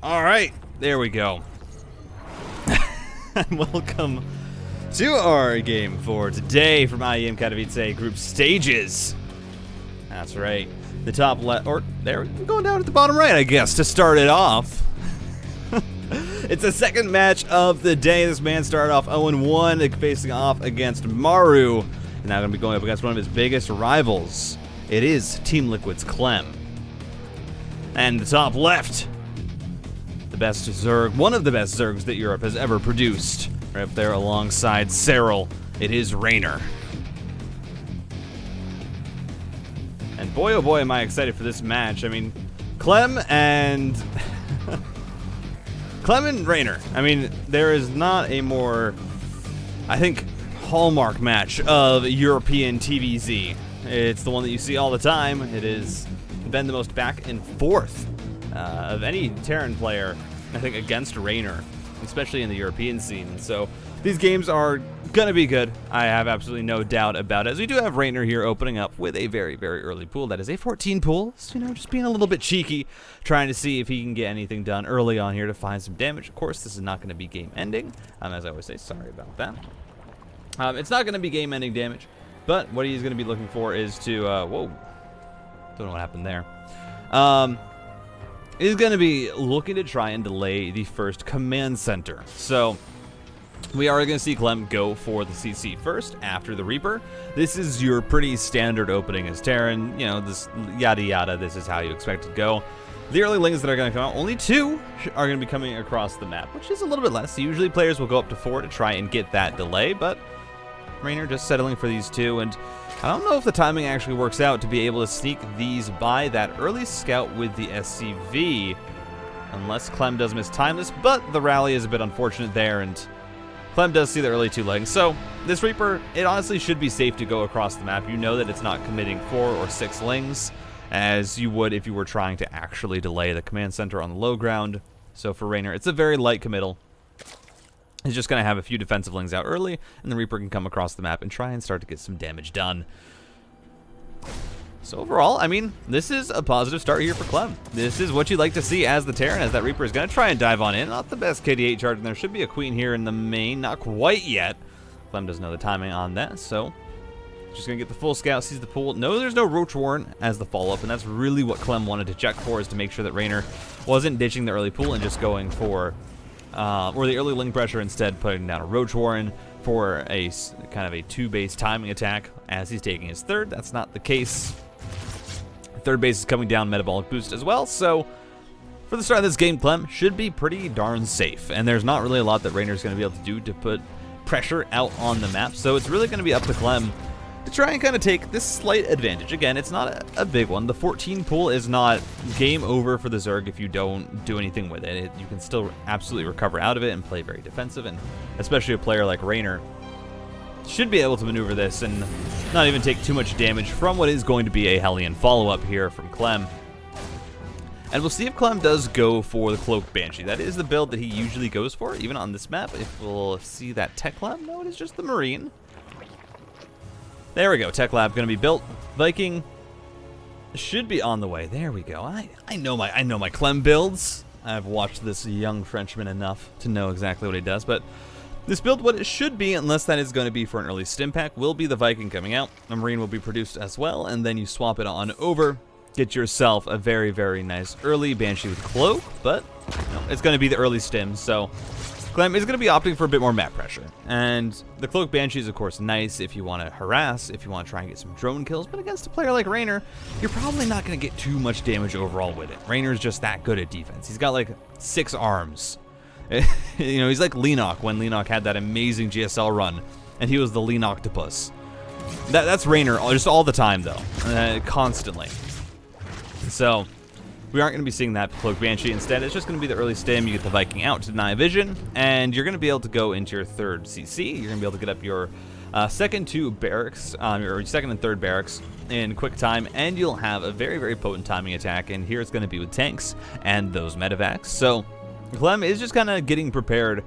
All right, there we go. Welcome to our game for today from IEM Katowice group stages. That's right. The top left, or there, we're going down at the bottom right, I guess, to start it off. It's the second match of the day. This man started off 0-1, facing off against Maru. And now going to be going up against one of his biggest rivals. It is Team Liquid's Clem. And the top left, the best Zerg, one of the best Zergs that Europe has ever produced. Right up there alongside Cyril, it is Reynor. And boy, oh boy, am I excited for this match. I mean, Clem and Reynor. I mean, there is not a more, I think, hallmark match of European TVZ. It's the one that you see all the time. It has been the most back and forth of any Terran player, I think, against Reynor, especially in the European scene. So these games are going to be good. I have absolutely no doubt about it. As we do have Reynor here opening up with a very, very early pool. That is a 14 pool. So, you know, just being a little bit cheeky, trying to see if he can get anything done early on here to find some damage. Of course, this is not going to be game ending. As I always say, sorry about that. It's not going to be game ending damage. But what he's going to be looking for is to, whoa, don't know what happened there. He's going to be looking to try and delay the first command center. So we are going to see Clem go for the CC first after the Reaper. This is your pretty standard opening as Terran. You know, this yada yada, this is how you expect it to go. The early lings that are going to come out, only 2 are going to be coming across the map, which is a little bit less. Usually players will go up to 4 to try and get that delay, but Reynor just settling for these 2, and I don't know if the timing actually works out to be able to sneak these by that early scout with the SCV, unless Clem does mistime this, but the rally is a bit unfortunate there, and Clem does see the early 2 lings. So this Reaper, it honestly should be safe to go across the map. You know that it's not committing 4 or 6 lings, as you would if you were trying to actually delay the command center on the low ground. So for Reynor, it's a very light committal. He's just going to have a few defensive lings out early, and the Reaper can come across the map and try and start to get some damage done. So overall, I mean, this is a positive start here for Clem. This is what you'd like to see as the Terran, as that Reaper is going to try and dive on in. Not the best KD8 charge, and there should be a Queen here in the main. Not quite yet. Clem doesn't know the timing on that, so just going to get the full scout, sees the pool. No, there's no Roach Warren as the follow-up, and that's really what Clem wanted to check for, is to make sure that Reynor wasn't ditching the early pool and just going for or the early ling pressure, instead putting down a Roach Warren for a kind of a 2-base timing attack as he's taking his 3rd. That's not the case. 3rd base is coming down metabolic boost as well, so for the start of this game, Clem should be pretty darn safe, and there's not really a lot that Reynor's going to be able to do to put pressure out on the map, so it's really going to be up to Clem to try and kind of take this slight advantage. Again, it's not a big one. The 14 pool is not game over for the Zerg if you don't do anything with it. You can still absolutely recover out of it and play very defensive, and especially a player like Reynor should be able to maneuver this and not even take too much damage from what is going to be a Hellion follow-up here from Clem. And we'll see if Clem does go for the Cloak Banshee. That is the build that he usually goes for, even on this map. If we'll see that Tech Lab, no, it is just the Marine. There we go, Tech Lab going to be built. Viking should be on the way. There we go. I know my Clem builds. I've watched this young Frenchman enough to know exactly what he does, but this build, what it should be, unless that is going to be for an early stim pack, will be the Viking coming out. A Marine will be produced as well, and then you swap it on over. Get yourself a very, very nice early Banshee with Cloak, but no, it's going to be the early stim, so Clem is going to be opting for a bit more map pressure. And the Cloak Banshee is, of course, nice if you want to harass, if you want to try and get some drone kills, but against a player like Reynor, you're probably not going to get too much damage overall with it. Reynor's just that good at defense. He's got like 6 arms. You know, he's like Leenock when Leenock had that amazing GSL run, and he was the Lean Octopus. That's Reynor just all the time, though, constantly. So we aren't going to be seeing that Cloak Banshee. Instead, it's just going to be the early stim. You get the Viking out to deny vision, and you're going to be able to go into your 3rd CC. You're going to be able to get up your second 2 barracks, your 2nd and 3rd barracks in quick time, and you'll have a very, very potent timing attack. And here it's going to be with tanks and those medevacs. So Clem is just kind of getting prepared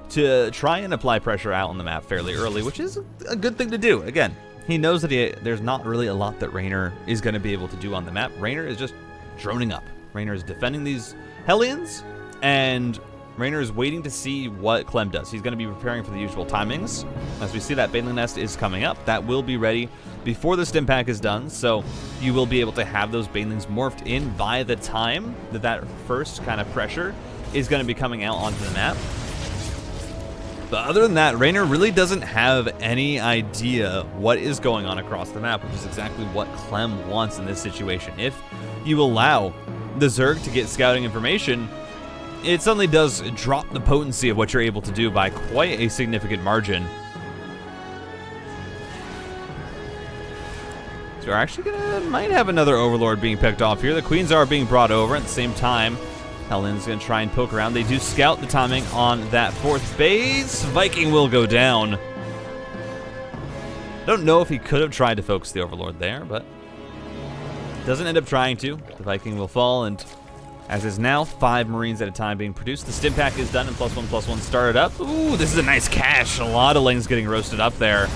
to try and apply pressure out on the map fairly early, which is a good thing to do. Again, he knows that there's not really a lot that Reynor is going to be able to do on the map. Reynor is just droning up. Reynor is defending these Hellions, And Reynor is waiting to see what Clem does. He's going to be preparing for the usual timings. As we see, that Baneling Nest is coming up. That will be ready before the stim pack is done, so you will be able to have those Banelings morphed in by the time that that first kind of pressure is going to be coming out onto the map. But other than that, Reynor really doesn't have any idea what is going on across the map, which is exactly what Clem wants in this situation. If you allow the Zerg to get scouting information, it suddenly does drop the potency of what you're able to do by quite a significant margin. So we're actually might have another Overlord being picked off here. The Queens are being brought over at the same time. Helen's gonna try and poke around. They do scout the timing on that 4th base. Viking will go down. Don't know if he could have tried to focus the Overlord there, but doesn't end up trying to. The Viking will fall, and as is now 5 Marines at a time being produced. The stim pack is done and +1/+1 started up. Ooh, this is a nice cache. A lot of lings getting roasted up there.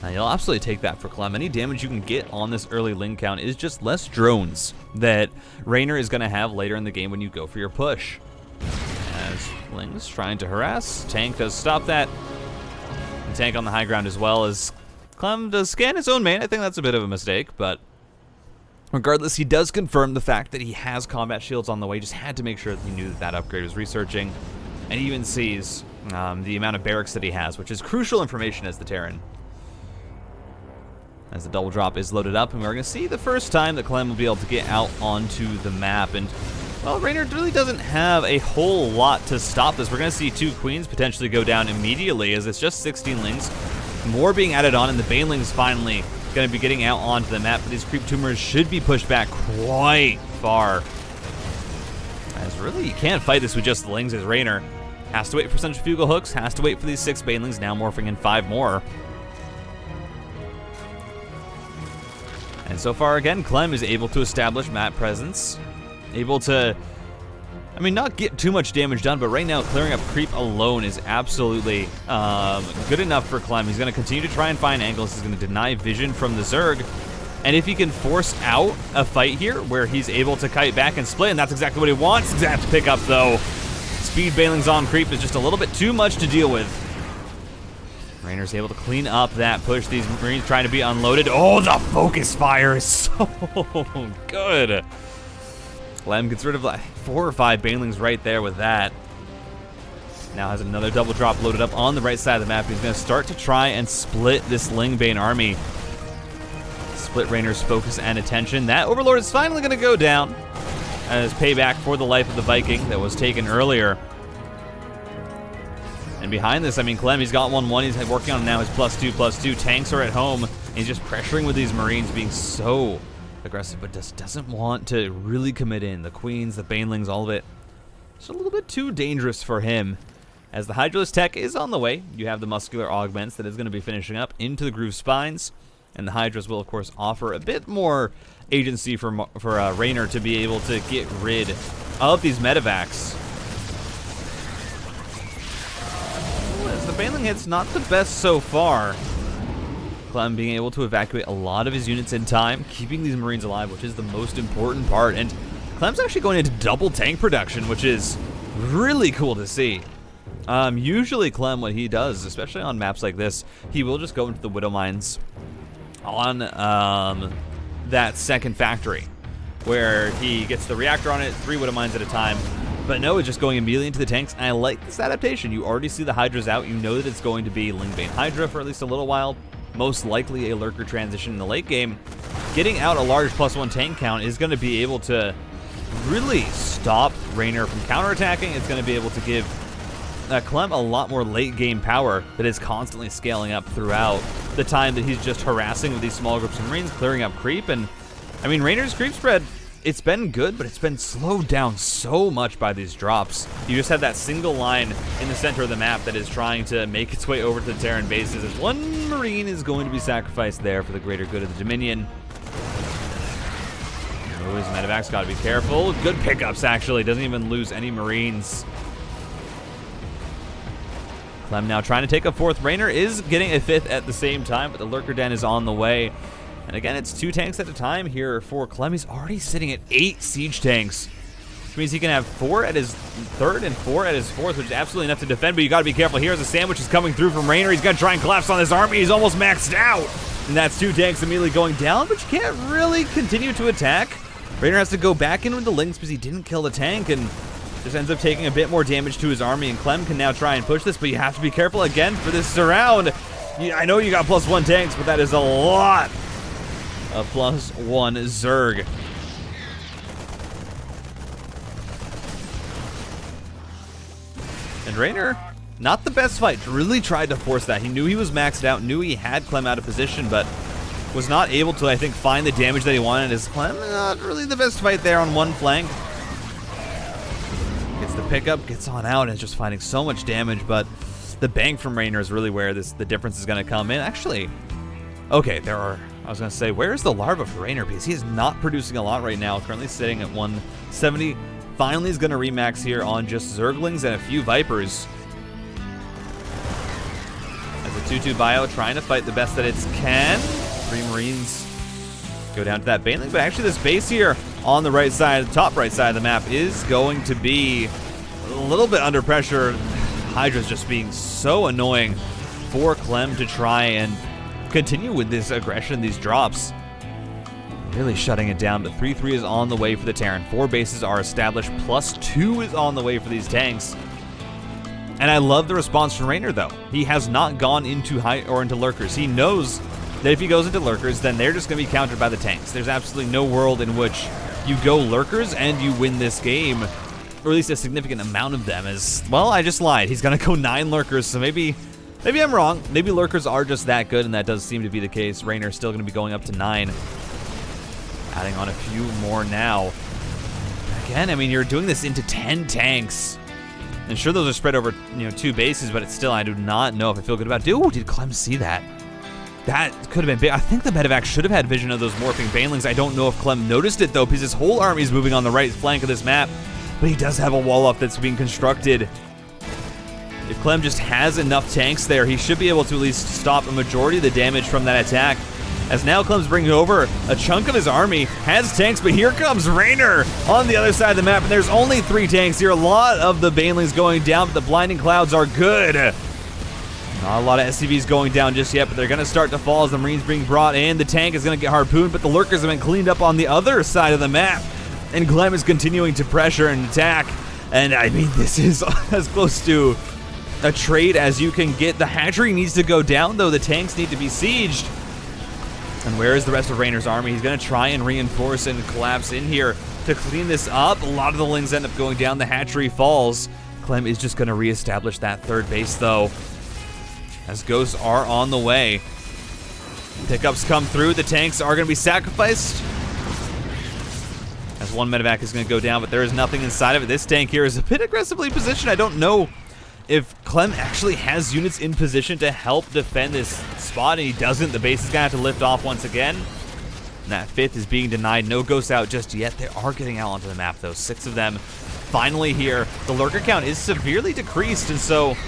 Now, you'll absolutely take that for Clem. Any damage you can get on this early ling count is just less drones that Reynor is going to have later in the game when you go for your push. As lings trying to harass, tank does stop that. And tank on the high ground as well, as Clem does scan his own main. I think that's a bit of a mistake, but regardless, he does confirm the fact that he has combat shields on the way. Just had to make sure that he knew that that upgrade was researching. And he even sees the amount of barracks that he has, which is crucial information as the Terran. As the double drop is loaded up, and we're going to see the first time that Clem will be able to get out onto the map. And, well, Reynor really doesn't have a whole lot to stop this. We're going to see 2 Queens potentially go down immediately, as it's just 16 lings. More being added on, and the Banelings finally going to be getting out onto the map, but these creep tumors should be pushed back quite far. As really, you can't fight this with just the lings, as Reynor has to wait for centrifugal hooks, has to wait for these 6 Banelings, now morphing in 5 more. And so far, again, Clem is able to establish map presence, able to, I mean, not get too much damage done, but right now clearing up creep alone is absolutely good enough for Clem. He's going to continue to try and find angles. He's going to deny vision from the Zerg. And if he can force out a fight here where he's able to kite back and split, and that's exactly what he wants. Exact pickup, though. Speed Banelings on creep is just a little bit too much to deal with. Reynor's able to clean up that push. These Marines trying to be unloaded. Oh, the focus fire is so good. Clem gets rid of like 4 or 5 Banelings right there with that. Now has another double drop loaded up on the right side of the map. He's going to start to try and split this Lingbane army. Split Reynor's focus and attention. That Overlord is finally going to go down as payback for the life of the Viking that was taken earlier. And behind this, I mean, Clem, he's got 1-1. He's working on now his +2/+2. Tanks are at home. He's just pressuring with these Marines being so aggressive, but just doesn't want to really commit in. The Queens, the Banelings, all of it. It's a little bit too dangerous for him. As the Hydralisk tech is on the way, you have the muscular augments that is going to be finishing up into the groove spines. And the Hydras will, of course, offer a bit more agency for Reynor to be able to get rid of these medevacs. As the Baneling hit's not the best so far. Clem being able to evacuate a lot of his units in time, keeping these Marines alive, which is the most important part. And Clem's actually going into double tank production, which is really cool to see. Usually Clem, what he does, especially on maps like this, he will just go into the Widow Mines on that second factory, where he gets the reactor on it, 3 Widow Mines at a time. But no, it's just going immediately into the tanks, and I like this adaptation. You already see the Hydras out. You know that it's going to be Lingbane Hydra for at least a little while. Most likely a Lurker transition in the late game. Getting out a large +1 tank count is going to be able to really stop Reynor from counterattacking. It's going to be able to give Clem a lot more late game power that is constantly scaling up throughout the time that he's just harassing with these small groups of Marines, clearing up creep. And I mean, Reynor's creep spread, it's been good, but it's been slowed down so much by these drops. You just have that single line in the center of the map that is trying to make its way over to the Terran bases, as 1 Marine is going to be sacrificed there for the greater good of the Dominion. Oh, his medevac's got to be careful. Good pickups, actually. Doesn't even lose any Marines. Clem now trying to take a 4th. Reynor is getting a 5th at the same time, but the Lurker Den is on the way. And again, it's 2 tanks at a time here for Clem. He's already sitting at 8 siege tanks. which means he can have 4 at his third and 4 at his fourth, which is absolutely enough to defend, but you gotta be careful here as a sandwich is coming through from Reynor. He's gonna try and collapse on his army. He's almost maxed out. And that's 2 tanks immediately going down, but you can't really continue to attack. Reynor has to go back in with the links because he didn't kill the tank and just ends up taking a bit more damage to his army, and Clem can now try and push this, but you have to be careful again for this surround. I know you got +1 tanks, but that is a lot of +1 Zerg. And Reynor, not the best fight, really tried to force that. He knew he was maxed out, knew he had Clem out of position, but was not able to, I think, find the damage that he wanted. As Clem, not really the best fight there on one flank. Gets the pickup, gets on out, and is just finding so much damage, but the bang from Reynor is really where the difference is going to come in. Actually, okay, I was going to say, where's the larva for Reynor? Because he is not producing a lot right now, currently sitting at 170. Finally is going to remax here on just Zerglings and a few Vipers. As a 2-2 bio, trying to fight the best that it can. 3 Marines go down to that Baneling, but actually this base here on the right side, the top right side of the map, is going to be a little bit under pressure. Hydra's just being so annoying for Clem to try and continue with this aggression, these drops. Really shutting it down, but 3-3 is on the way for the Terran. 4 bases are established, +2 is on the way for these tanks. And I love the response from Reynor, though. He has not gone into into lurkers. He knows that if he goes into lurkers, then they're just going to be countered by the tanks. There's absolutely no world in which you go lurkers and you win this game, or at least a significant amount of them. As well, I just lied. He's going to go 9 lurkers, so maybe I'm wrong. Maybe lurkers are just that good, and that does seem to be the case. Reynor's still going to be going up to 9. Adding on a few more now. Again, I mean, you're doing this into 10 tanks. And sure, those are spread over 2 bases, but it's still, I do not know if I feel good about it. Ooh, did Clem see that? That could have been big. I think the medevac should have had vision of those morphing banelings. I don't know if Clem noticed it, though, because his whole army is moving on the right flank of this map. But he does have a wall up that's being constructed. If Clem just has enough tanks there, he should be able to at least stop a majority of the damage from that attack. As now Clem's bringing over a chunk of his army, has tanks, but here comes Reynor on the other side of the map, and there's only 3 tanks here. A lot of the banelings going down, but the blinding clouds are good. Not a lot of SCVs going down just yet, but they're going to start to fall as the Marines being brought in. The tank is going to get harpooned, but the lurkers have been cleaned up on the other side of the map. And Clem is continuing to pressure and attack. And I mean, this is as close to a trade as you can get. The hatchery needs to go down, though. The tanks need to be sieged. And where is the rest of Reynor's army? He's going to try and reinforce and collapse in here to clean this up. A lot of the lings end up going down. The hatchery falls. Clem is just going to reestablish that 3rd base, though, as ghosts are on the way. Pickups come through. The tanks are going to be sacrificed, as 1 medevac is going to go down, but there is nothing inside of it. This tank here is a bit aggressively positioned. I don't know if Clem actually has units in position to help defend this spot, and he doesn't. The base is going to have to lift off once again. And that 5th is being denied. No ghosts out just yet. They are getting out onto the map, though. 6 of them finally here. The lurker count is severely decreased, and so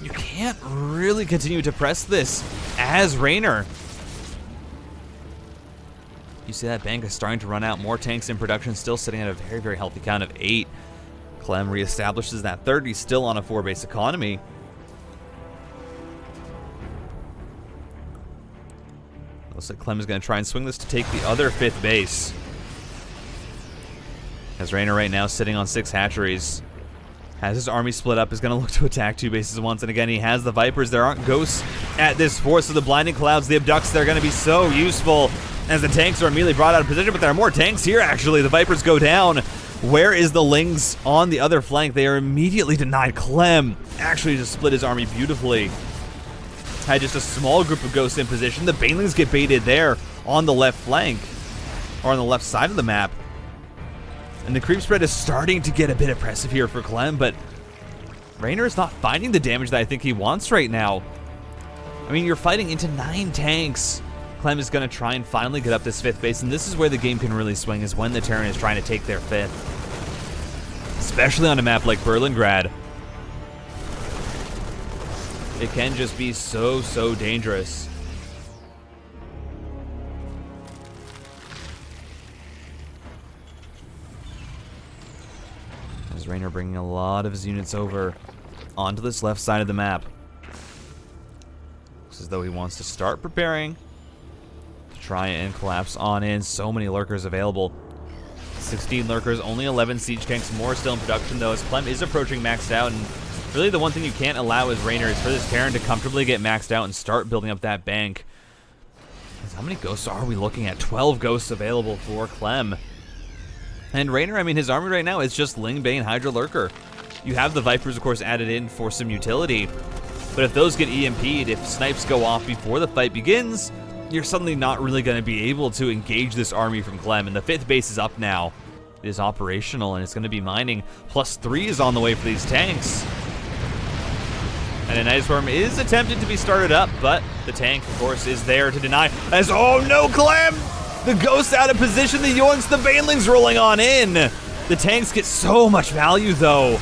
you can't really continue to press this as Reynor. You see that bank is starting to run out. More tanks in production, still sitting at a very, very healthy count of 8. Clem reestablishes that 3rd. He's still on a 4-base economy. Looks like Clem is going to try and swing this to take the other 5th base. As Reynor right now sitting on 6 hatcheries. Has his army split up, is going to look to attack 2 bases once, and again he has the Vipers. There aren't ghosts at this force, so the blinding clouds, the abducts, they're going to be so useful as the tanks are immediately brought out of position, but there are more tanks here actually. The Vipers go down. Where is the lings on the other flank? They are immediately denied. Clem actually just split his army beautifully. Had just a small group of ghosts in position. The banelings get baited there on the left flank, or on the left side of the map. And the creep spread is starting to get a bit oppressive here for Clem, but Reynor is not finding the damage that I think he wants right now. I mean, you're fighting into 9 tanks. Clem is going to try and finally get up this 5th base, and this is where the game can really swing, is when the Terran is trying to take their 5th. Especially on a map like Berlingrad. It can just be so, so dangerous. As Reynor bringing a lot of his units over onto this left side of the map. Looks as though he wants to start preparing to try and collapse on in. So many lurkers available. 16 lurkers, only 11 siege tanks, more still in production though, as Clem is approaching maxed out, and really the one thing you can't allow as Reynor is for this Terran to comfortably get maxed out and start building up that bank. How many ghosts are we looking at? 12 ghosts available for Clem. And Reynor, I mean, his army right now is just Ling, Bane, Hydra, Lurker. You have the Vipers, of course, added in for some utility, but if those get EMP'd, if snipes go off before the fight begins, you're suddenly not really going to be able to engage this army from Clem, and the 5th base is up now. It is operational, and it's going to be mining. +3 is on the way for these tanks. And a Night Swarm is attempted to be started up, but the tank, of course, is there to deny. As, oh no, Clem! The Ghost's out of position, the Yoinks, the Banelings rolling on in! The tanks get so much value, though.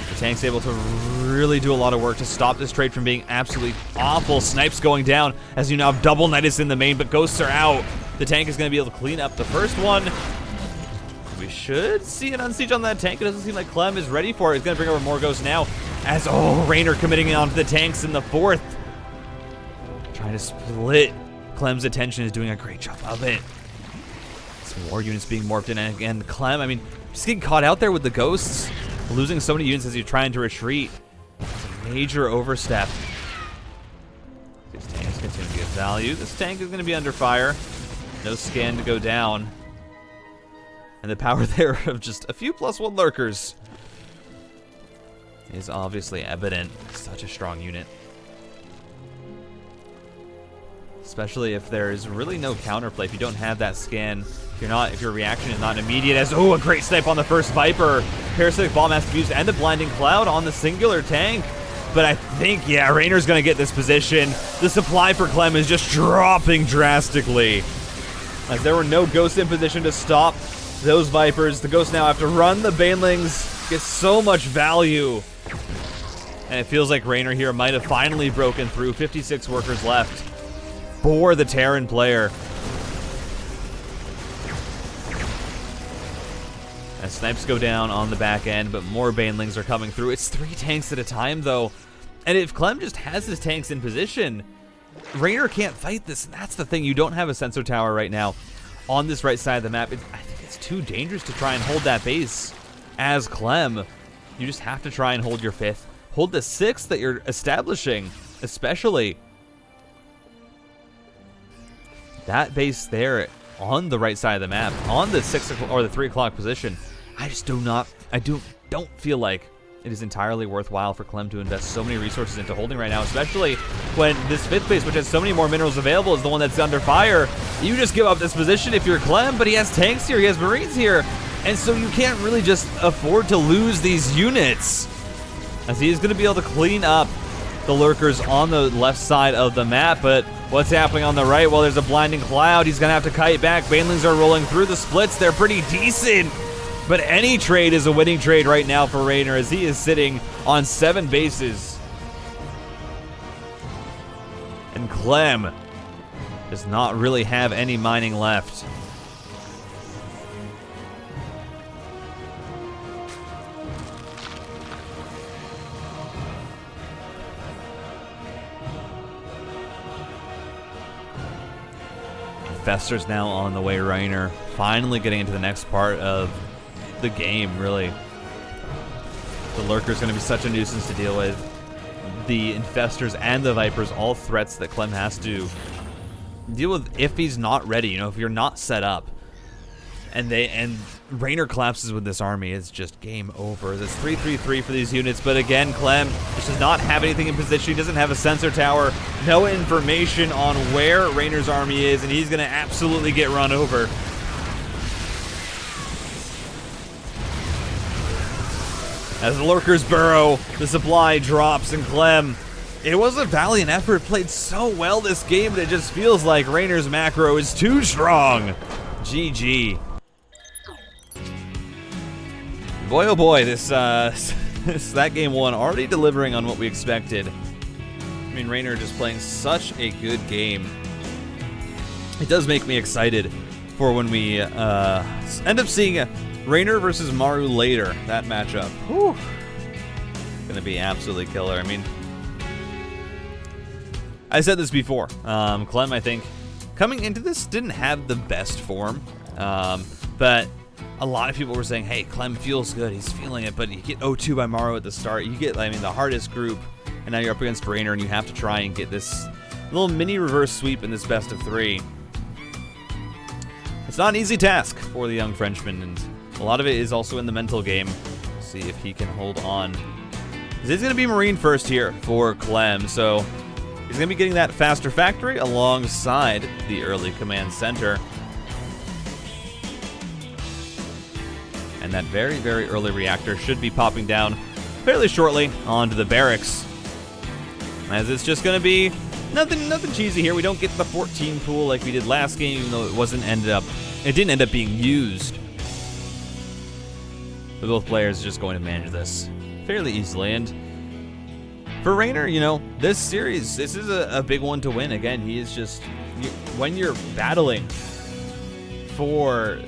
The tank's able to really do a lot of work to stop this trade from being absolutely awful. Snipes going down, as you now have double Nidus in the main, but Ghosts are out. The tank is going to be able to clean up the first one. We should see an unsiege on that tank. It doesn't seem like Clem is ready for it. He's going to bring over more Ghosts now. As, oh, Reynor committing onto the tanks in the 4th. Trying to split. Clem's attention is doing a great job of it. Some more units being morphed in. And again, Clem, I mean, just getting caught out there with the Ghosts. Losing so many units as you're trying to retreat. It's a major overstep. These tanks continue to get value. This tank is going to be under fire. No scan to go down. And the power there of just a few +1 lurkers is obviously evident. Such a strong unit. Especially if there's really no counterplay. If you don't have that scan, if your reaction is not immediate. As, oh, a great snipe on the first Viper. Parasitic Bomb has to be used, and the Blinding Cloud on the singular tank. But I think, yeah, Reynor's going to get this position. The supply for Clem is just dropping drastically. As there were no Ghosts in position to stop those Vipers. The Ghosts now have to run. The Banelings get so much value. And it feels like Reynor here might have finally broken through. 56 workers left for the Terran player. As snipes go down on the back end, but more Banelings are coming through. It's 3 tanks at a time, though. And if Clem just has his tanks in position, Reynor can't fight this. And that's the thing. You don't have a sensor tower right now on this right side of the map. I think it's too dangerous to try and hold that base as Clem. You just have to try and hold your 5th. Hold the 6th that you're establishing, especially. That base there on the right side of the map, on the 6 o'clock or the 3 o'clock position, I just don't feel like it is entirely worthwhile for Clem to invest so many resources into holding right now, especially when this 5th base, which has so many more minerals available, is the one that's under fire. You just give up this position if you're Clem, but he has tanks here, he has Marines here, and so you can't really just afford to lose these units, as he is going to be able to clean up the lurkers on the left side of the map. But what's happening on the right? Well, there's a Blinding Cloud. He's going to have to kite back. Banelings are rolling through the splits. They're pretty decent. But any trade is a winning trade right now for Reynor, as he is sitting on 7 bases. And Clem does not really have any mining left. Fester's now on the way, Reynor. Finally getting into the next part of the game, really. The Lurker's going to be such a nuisance to deal with. The Infestors and the Vipers, all threats that Clem has to deal with if he's not ready, you know, if you're not set up. And Reynor collapses with this army, it's just game over. There's 3-3-3 for these units, but again, Clem just does not have anything in position. He doesn't have a sensor tower, no information on where Reynor's army is, and he's going to absolutely get run over. As the Lurkers burrow, the supply drops, and Clem, it was a valiant effort, played so well this game, but it just feels like Reynor's macro is too strong. GG. Boy, oh boy, that game one already delivering on what we expected. I mean, Reynor just playing such a good game. It does make me excited for when we end up seeing Reynor versus Maru later. That matchup, whew, gonna be absolutely killer. I mean, I said this before. Clem, I think, coming into this didn't have the best form, but a lot of people were saying, hey, Clem feels good, he's feeling it, but you get 0-2 by Maru at the start. You get, I mean, the hardest group, and now you're up against Reynor, and you have to try and get this little mini reverse sweep in this best of 3. It's not an easy task for the young Frenchman, and a lot of it is also in the mental game. See if he can hold on. It's going to be Marine first here for Clem, so he's going to be getting that faster factory alongside the early command center. And that very, very early reactor should be popping down fairly shortly onto the barracks. As it's just going to be nothing cheesy here. We don't get the 14 pool like we did last game, even though it didn't end up being used. But both players are just going to manage this fairly easily. And for Reynor, you know, this series, this is a big one to win. Again, he is just, when you're battling for,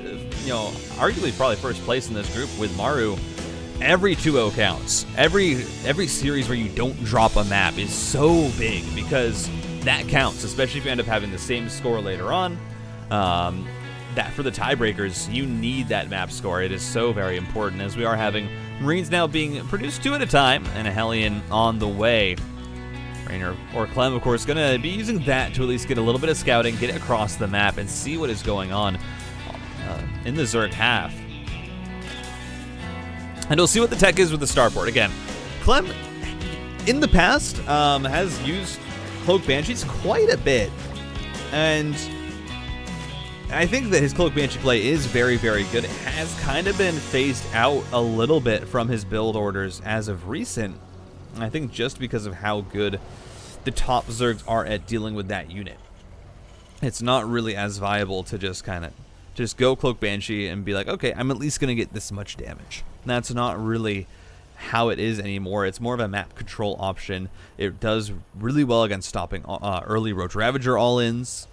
you know, arguably probably first place in this group with Maru, every 2-0 counts. Every series where you don't drop a map is so big because that counts, especially if you end up having the same score later on. That for the tiebreakers, you need that map score. It is so very important, as we are having Marines now being produced 2 at a time and a Hellion on the way. Reynor or Clem, of course, going to be using that to at least get a little bit of scouting, get across the map, and see what is going on in the Zerg half. And we'll see what the tech is with the starport. Again, Clem, in the past, has used Cloak Banshees quite a bit. And I think that his Cloak Banshee play is very, very good. It has kind of been phased out a little bit from his build orders as of recent. And I think just because of how good the top Zergs are at dealing with that unit. It's not really as viable to just go Cloak Banshee and be like, okay, I'm at least going to get this much damage. That's not really how it is anymore. It's more of a map control option. It does really well against stopping early Roach Ravager all-ins.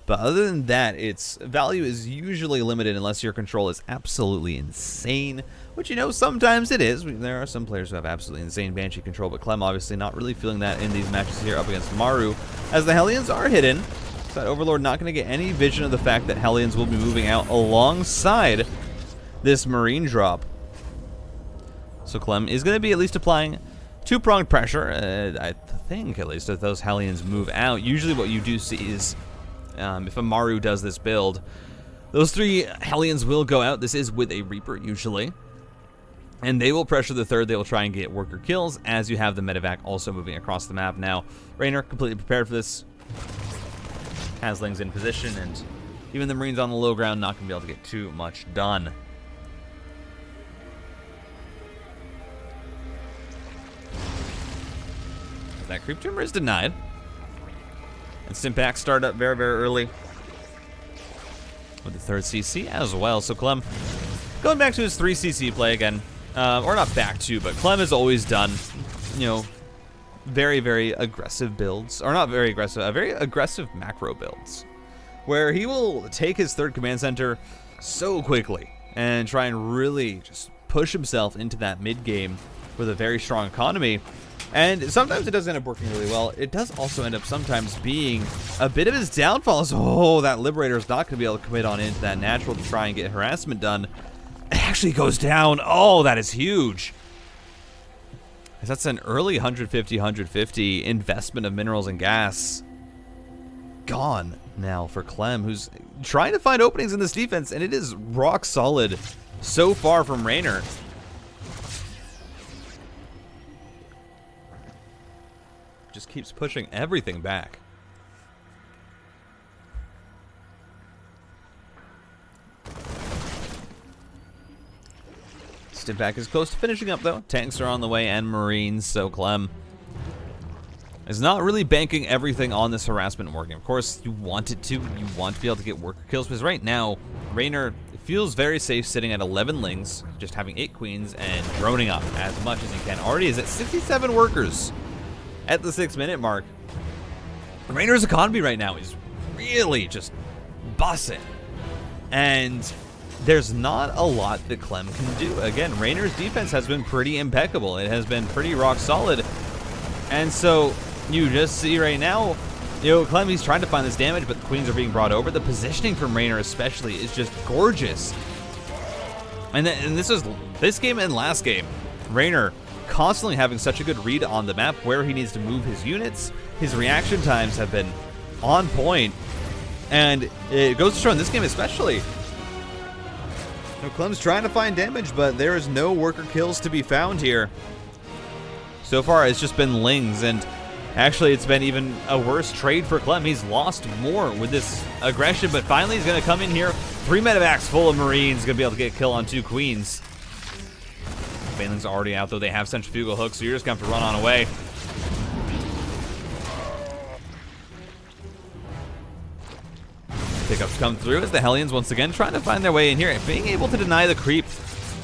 But other than that, its value is usually limited unless your control is absolutely insane, which, you know, sometimes it is. There are some players who have absolutely insane Banshee control, but Clem obviously not really feeling that in these matches here up against Maru, as the Hellions are hidden. But Overlord not going to get any vision of the fact that Hellions will be moving out alongside this Marine drop. So Clem is going to be at least applying 2-pronged pressure. I think at least if those Hellions move out. Usually what you do see is if a Maru does this build, those 3 Hellions will go out. This is with a Reaper usually. And they will pressure the 3rd. They will try and get worker kills as you have the medevac also moving across the map. Now, Reynor completely prepared for this. Hasling's in position, and even the Marines on the low ground not going to be able to get too much done. That creep tumor is denied. And Stimpack start up very, very early with the 3rd CC as well. So Clem going back to his 3 CC play again. Or not back to, but Clem has always done, you know, very, very aggressive builds. Or not very aggressive, very aggressive macro builds. Where he will take his 3rd command center so quickly and try and really just push himself into that mid game with a very strong economy. And sometimes it does end up working really well. It does also end up sometimes being a bit of his downfall. So, that Liberator is not going to be able to commit on into that natural to try and get harassment done. It actually goes down. Oh, that is huge. That's an early 150 investment of minerals and gas. Gone now for Clem, who's trying to find openings in this defense, and it is rock solid so far from Reynor. Just keeps pushing everything back. Stimpack is close to finishing up though. Tanks are on the way and Marines, so Clem is not really banking everything on this harassment working. Of course, you want it to. You want to be able to get worker kills, because right now, Reynor feels very safe sitting at 11 lings, just having 8 queens and droning up as much as he can. Already is at 67 workers at the 6-minute mark. Reynor's economy right now is really just bussin'. And there's not a lot that Clem can do. Again, Reynor's defense has been pretty impeccable. It has been pretty rock solid. And so you just see right now, Clem, he's trying to find this damage, but the queens are being brought over. The positioning from Reynor especially is just gorgeous. And this is this game and last game, Reynor constantly having such a good read on the map where he needs to move his units. His reaction times have been on point. And it goes to show in this game especially, Clem's trying to find damage, but there is no worker kills to be found here. So far, it's just been Lings, and actually, it's been even a worse trade for Clem. He's lost more with this aggression, but finally, he's going to come in here. 3 medevacs full of Marines, going to be able to get a kill on 2 queens. Banelings are already out, though. They have centrifugal hooks, so you're just going to have to run on away. Pickups come through as the Hellions once again trying to find their way in here. Being able to deny the creep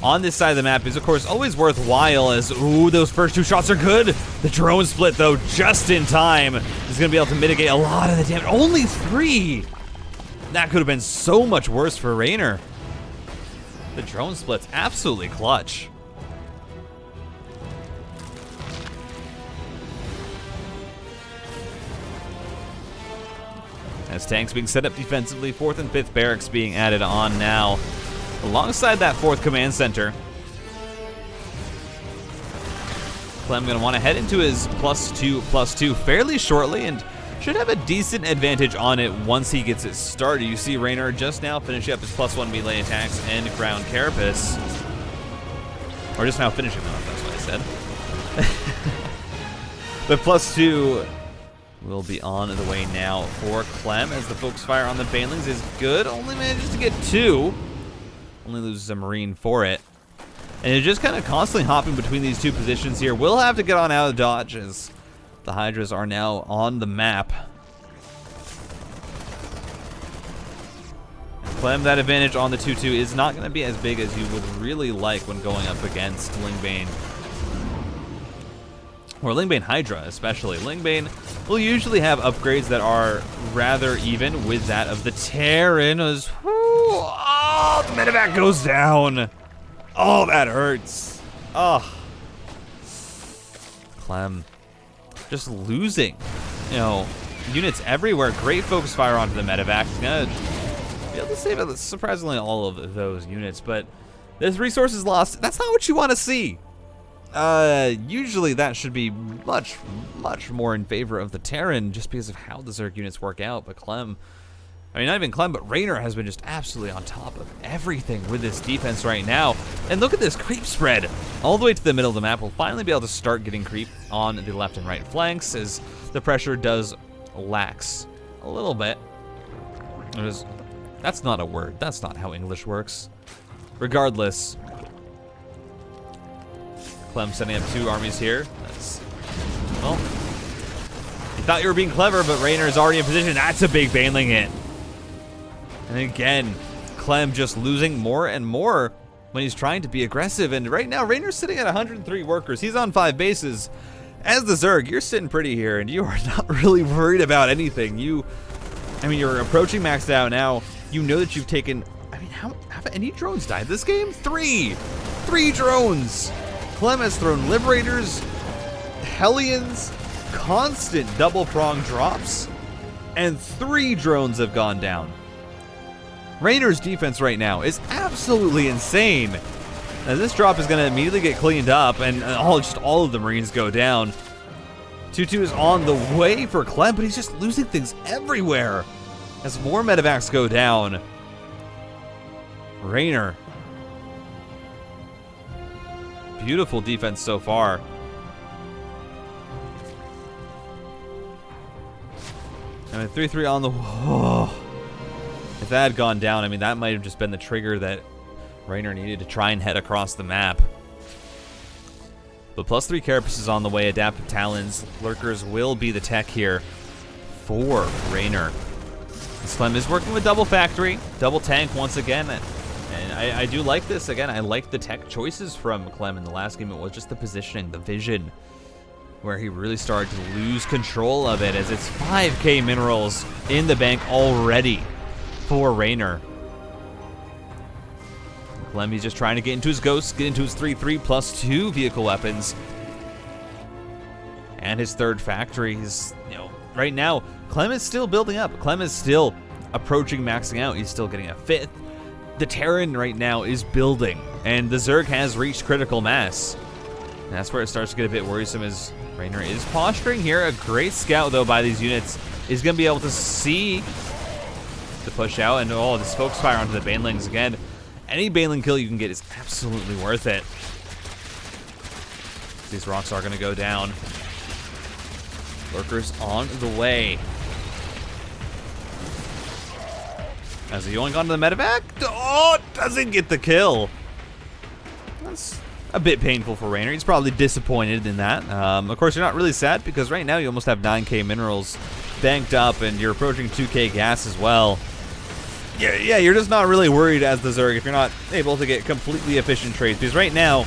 on this side of the map is, of course, always worthwhile as, ooh, those first 2 shots are good. The drone split, though, just in time, is going to be able to mitigate a lot of the damage. Only 3! That could have been so much worse for Reynor. The drone split's absolutely clutch. As tanks being set up defensively, 4th and 5th barracks being added on now, alongside that 4th command center. Clem going to want to head into his +2/+2 fairly shortly and should have a decent advantage on it once he gets it started. You see Reynor just now finishing up his +1 melee attacks and ground carapace. Or just now finishing them up, that's what I said. The +2 will be on the way now for Clem as the focus fire on the Banelings is good. Only manages to get 2. Only loses a Marine for it. And they're just kind of constantly hopping between these 2 positions here. We'll have to get on out of dodge as the Hydras are now on the map. And Clem, that advantage on the 2-2 is not going to be as big as you would really like when going up against Lingbane. Or Lingbane Hydra, especially. Lingbane will usually have upgrades that are rather even with that of the Terran. Oh, the medevac goes down. Oh, that hurts. Oh. Clem just losing, units everywhere. Great focus fire onto the medevac. He's gonna be able to save surprisingly all of those units, but this resource is lost. That's not what you want to see. Usually that should be much, much more in favor of the Terran just because of how the Zerg units work out. But Clem, I mean, not even Clem, but Reynor has been just absolutely on top of everything with this defense right now. And look at this creep spread all the way to the middle of the map. We'll finally be able to start getting creep on the left and right flanks as the pressure does lax a little bit. That's not a word. That's not how English works. Regardless, Clem setting up 2 armies here. That's, well, you thought you were being clever, but Reynor is already in position. That's a big Baneling hit. And again, Clem just losing more and more when he's trying to be aggressive. And right now, Reynor's sitting at 103 workers. He's on 5 bases. As the Zerg, you're sitting pretty here, and you are not really worried about anything. You're approaching maxed out now. You know that you've taken, have any drones died this game? 3 drones. Clem has thrown Liberators, Hellions, constant double-prong drops, and 3 drones have gone down. Reynor's defense right now is absolutely insane. Now this drop is going to immediately get cleaned up, and all of the Marines go down. 2-2 is on the way for Clem, but he's just losing things everywhere as more medevacs go down. Reynor. Beautiful defense so far. I mean, 3-3 on the... Oh. If that had gone down, I mean, that might have just been the trigger that Reynor needed to try and head across the map. But +3 Carapace is on the way. Adaptive Talons. Lurkers will be the tech here for Reynor. Clem is working with double factory, double tank once again. And I do like this. Again, I like the tech choices from Clem in the last game. It was just the positioning, the vision, where he really started to lose control of it as it's 5k minerals in the bank already for Reynor. Clem, he's just trying to get into his ghosts, get into his 3/3 plus 2 vehicle weapons. And his third factory is, right now, Clem is still building up. Clem is still approaching maxing out. He's still getting a 5th. The Terran right now is building, and the Zerg has reached critical mass. And that's where it starts to get a bit worrisome as Reynor is posturing here. A great scout, though, by these units is going to be able to see the push out, and this focus fire onto the banelings again. Any baneling kill you can get is absolutely worth it. These rocks are going to go down. Lurkers on the way. As he yoink onto the medevac. Oh, doesn't get the kill. That's a bit painful for Reynor. He's probably disappointed in that. Of course, you're not really sad because right now you almost have 9k minerals banked up and you're approaching 2k gas as well. Yeah, you're just not really worried as the Zerg if you're not able to get completely efficient trades. Because right now,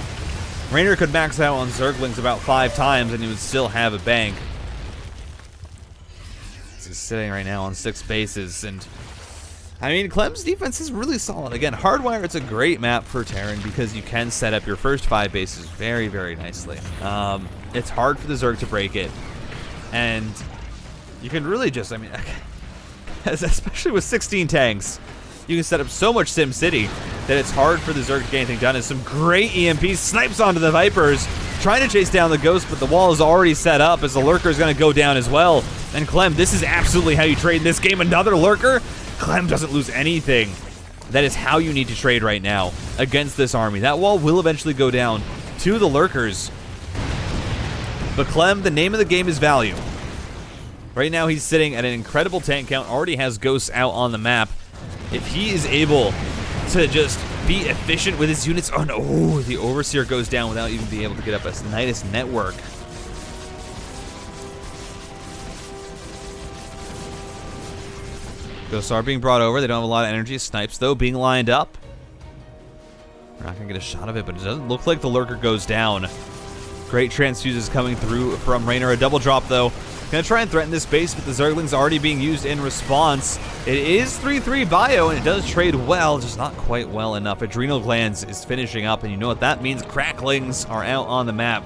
Reynor could max out on Zerglings about 5 times and he would still have a bank. He's sitting right now on 6 bases, and I mean, Clem's defense is really solid. Again, Hardwire, it's a great map for Terran because you can set up your first 5 bases very, very nicely. It's hard for the Zerg to break it, and you can really just, I mean, especially with 16 tanks, you can set up so much Sim City that it's hard for the Zerg to get anything done. And some great EMP snipes onto the Vipers, trying to chase down the Ghost, but the wall is already set up as the Lurker is going to go down as well. And Clem, this is absolutely how you trade in this game. Another Lurker? Clem doesn't lose anything. That is how you need to trade right now against this army. That wall will eventually go down to the Lurkers. But Clem, the name of the game is value. Right now he's sitting at an incredible tank count, already has Ghosts out on the map. If he is able to just be efficient with his units, oh no, the Overseer goes down without even being able to get up a Nidus network. Ghosts are being brought over, they don't have a lot of energy. Snipes though being lined up. We're not gonna get a shot of it, but it doesn't look like the Lurker goes down. Great transfuses coming through from Reynor, a double drop though. Gonna try and threaten this base, but the Zergling's already being used in response. It is 3/3 bio, and it does trade well, just not quite well enough. Adrenal Glands is finishing up, and you know what that means. Cracklings are out on the map.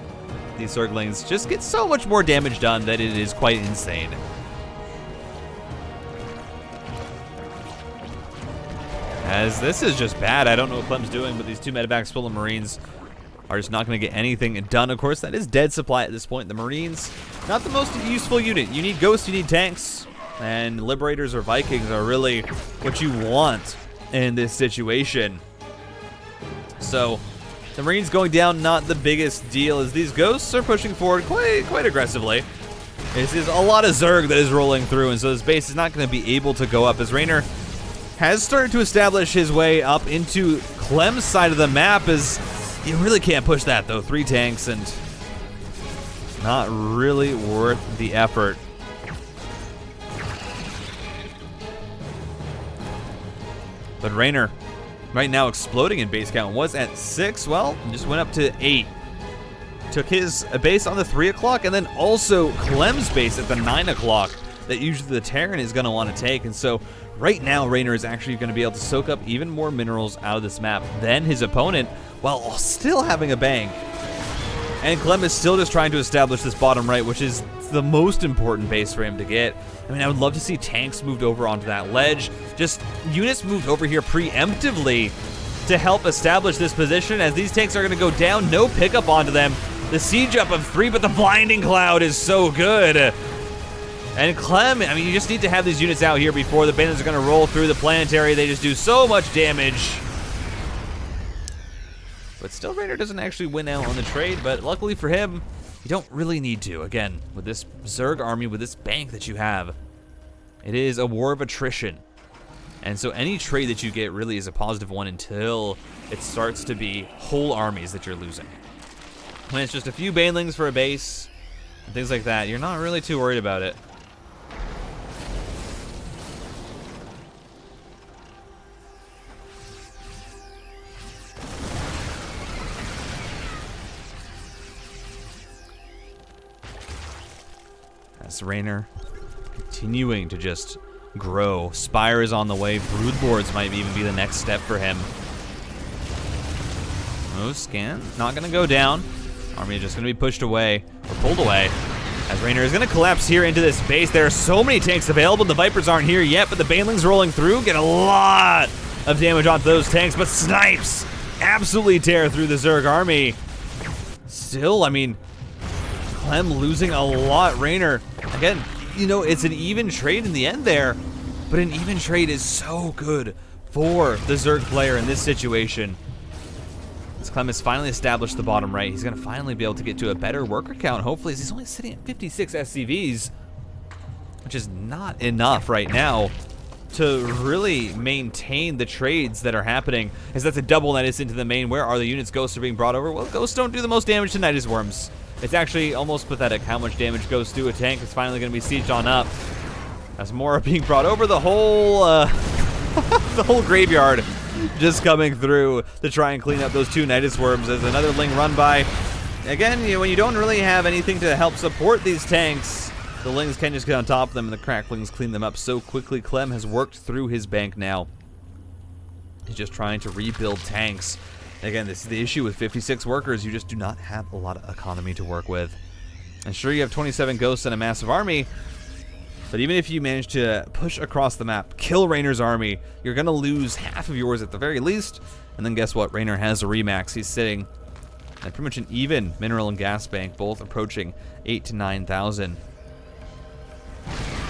These Zerglings just get so much more damage done that it is quite insane. As this is just bad. I don't know what Clem's doing, but these 2 medevacs full of Marines are just not going to get anything done. Of course, that is dead supply at this point. The Marines, not the most useful unit. You need Ghosts, you need tanks, and Liberators or Vikings are really what you want in this situation. So, the Marines going down, not the biggest deal, as these Ghosts are pushing forward quite aggressively. This is a lot of Zerg that is rolling through, and so this base is not going to be able to go up, as Reynor has started to establish his way up into Clem's side of the map, as you really can't push that, though. 3 tanks and not really worth the effort. But Reynor, right now exploding in base count, was at 6. Well, just went up to 8. Took his base on the 3 o'clock, and then also Clem's base at the 9 o'clock that usually the Terran is going to want to take. And so right now, Reynor is actually going to be able to soak up even more minerals out of this map than his opponent, while still having a bank. And Clem is still just trying to establish this bottom right, which is the most important base for him to get. I mean, I would love to see tanks moved over onto that ledge. Just units moved over here preemptively to help establish this position, as these tanks are going to go down. No pickup onto them. The siege up of 3, but the blinding cloud is so good. And Clem, I mean, you just need to have these units out here before the bandits are going to roll through the planetary. They just do so much damage. But still, Reynor doesn't actually win out on the trade, but luckily for him, you don't really need to. Again, with this Zerg army, with this bank that you have, it is a war of attrition. And so any trade that you get really is a positive one until it starts to be whole armies that you're losing. When it's just a few banelings for a base, and things like that, you're not really too worried about it. As Reynor continuing to just grow. Spire is on the way. Broodlords might even be the next step for him. Oh, scan. Not going to go down. Army just going to be pushed away, or pulled away, as Reynor is going to collapse here into this base. There are so many tanks available. The Vipers aren't here yet, but the Banelings rolling through get a lot of damage onto those tanks, but snipes absolutely tear through the Zerg army. Still, I mean, Clem losing a lot. Reynor, again, you know, it's an even trade in the end there, but an even trade is so good for the Zerg player in this situation. As Clem has finally established the bottom right, he's going to finally be able to get to a better worker count. Hopefully, he's only sitting at 56 SCVs, which is not enough right now to really maintain the trades that are happening, as that's a double Nidus into the main. Where are the units Ghosts are being brought over? Well, Ghosts don't do the most damage to Nidus Worms. It's actually almost pathetic how much damage Ghosts do. A tank is finally going to be sieged on up, as more are being brought over. The whole, the whole graveyard just coming through to try and clean up those 2 Nidus Worms as another Ling run by. Again, you know, when you don't really have anything to help support these tanks, the Lings can just get on top of them and the Cracklings clean them up so quickly. Clem has worked through his bank now. He's just trying to rebuild tanks. Again, this is the issue with 56 workers. You just do not have a lot of economy to work with. And sure, you have 27 Ghosts and a massive army, but even if you manage to push across the map, kill Reynor's army, you're going to lose half of yours at the very least. And then guess what? Reynor has a remax. He's sitting at pretty much an even mineral and gas bank, both approaching 8,000 to 9,000.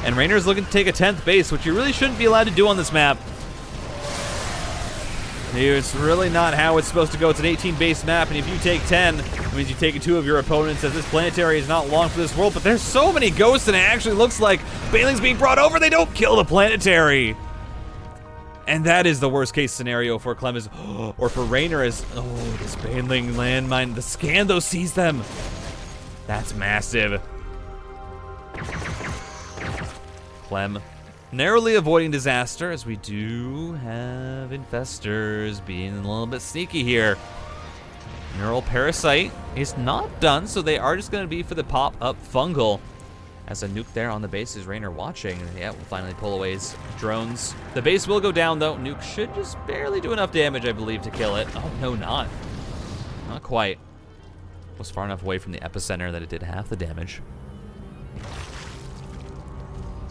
And Reynor's looking to take a 10th base, which you really shouldn't be allowed to do on this map. It's really not how it's supposed to go. It's an 18 base map, and if you take 10, it means you've taken 2 of your opponents, as this planetary is not long for this world. But there's so many Ghosts, and it actually looks like Banelings being brought over. They don't kill the planetary. And that is the worst case scenario for Clem, or for Reynor, is, oh, this Baneling landmine. The scan, though, sees them. That's massive. Clem narrowly avoiding disaster, as we do have infestors being a little bit sneaky here. Neural Parasite is not done, so they are just going to be for the pop-up fungal. As a nuke there on the base is Reynor watching. Yeah, we'll finally pull away his drones. The base will go down, though. Nuke should just barely do enough damage, I believe, to kill it. Oh, no, not quite. Was far enough away from the epicenter that it did half the damage.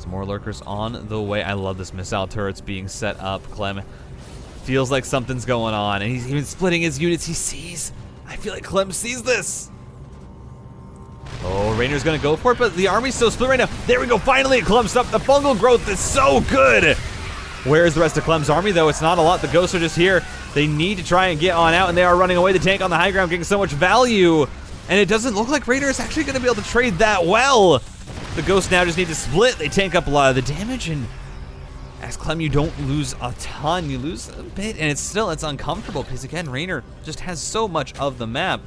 More lurkers on the way. I love this missile turrets being set up. Clem feels like something's going on, and he's even splitting his units. He sees. I feel like Clem sees this. Oh, Reynor's gonna go for it, but the army's so split right now. There we go. Finally, Clem's up. The fungal growth is so good. Where's the rest of Clem's army, though? It's not a lot. The Ghosts are just here. They need to try and get on out, and they are running away. The tank on the high ground getting so much value, and it doesn't look like Reynor is actually gonna be able to trade that well. The Ghosts now just need to split. They tank up a lot of the damage, and as Clem, you don't lose a ton. You lose a bit, and it's uncomfortable because, again, Reynor just has so much of the map.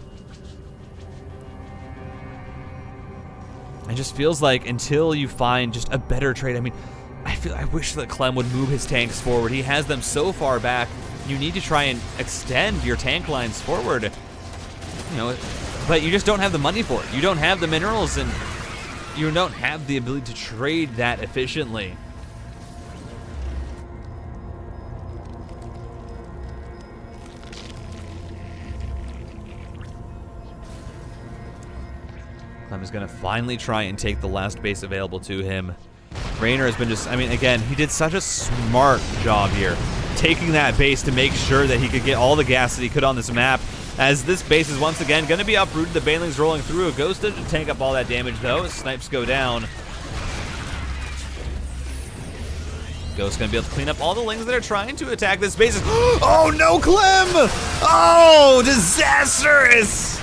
It just feels like until you find just a better trade, I mean, I wish that Clem would move his tanks forward. He has them so far back. You need to try and extend your tank lines forward. You know, but you just don't have the money for it. You don't have the minerals, and you don't have the ability to trade that efficiently. Clem is going to finally try and take the last base available to him. Reynor has been just, I mean, again, he did such a smart job here, taking that base to make sure that he could get all the gas that he could on this map, as this base is once again going to be uprooted. The Banelings rolling through. A Ghost doesn't tank up all that damage, though. Snipes go down. Ghost's going to be able to clean up all the Lings that are trying to attack this base. Oh, no, Clem! Oh, disastrous!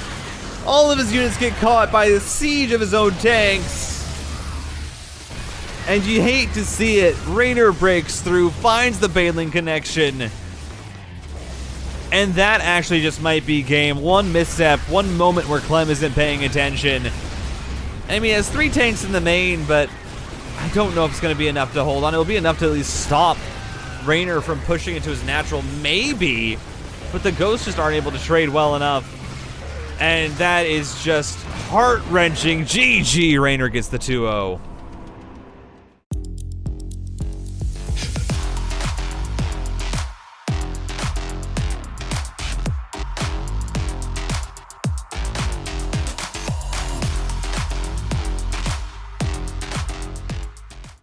All of his units get caught by the siege of his own tanks. And you hate to see it. Reynor breaks through, finds the Baneling connection. And that actually just might be game. One misstep, one moment where Clem isn't paying attention. I mean, he has 3 tanks in the main, but I don't know if it's going to be enough to hold on. It'll be enough to at least stop Reynor from pushing into his natural, maybe. But the Ghosts just aren't able to trade well enough. And that is just heart-wrenching. GG, Reynor gets the 2-0.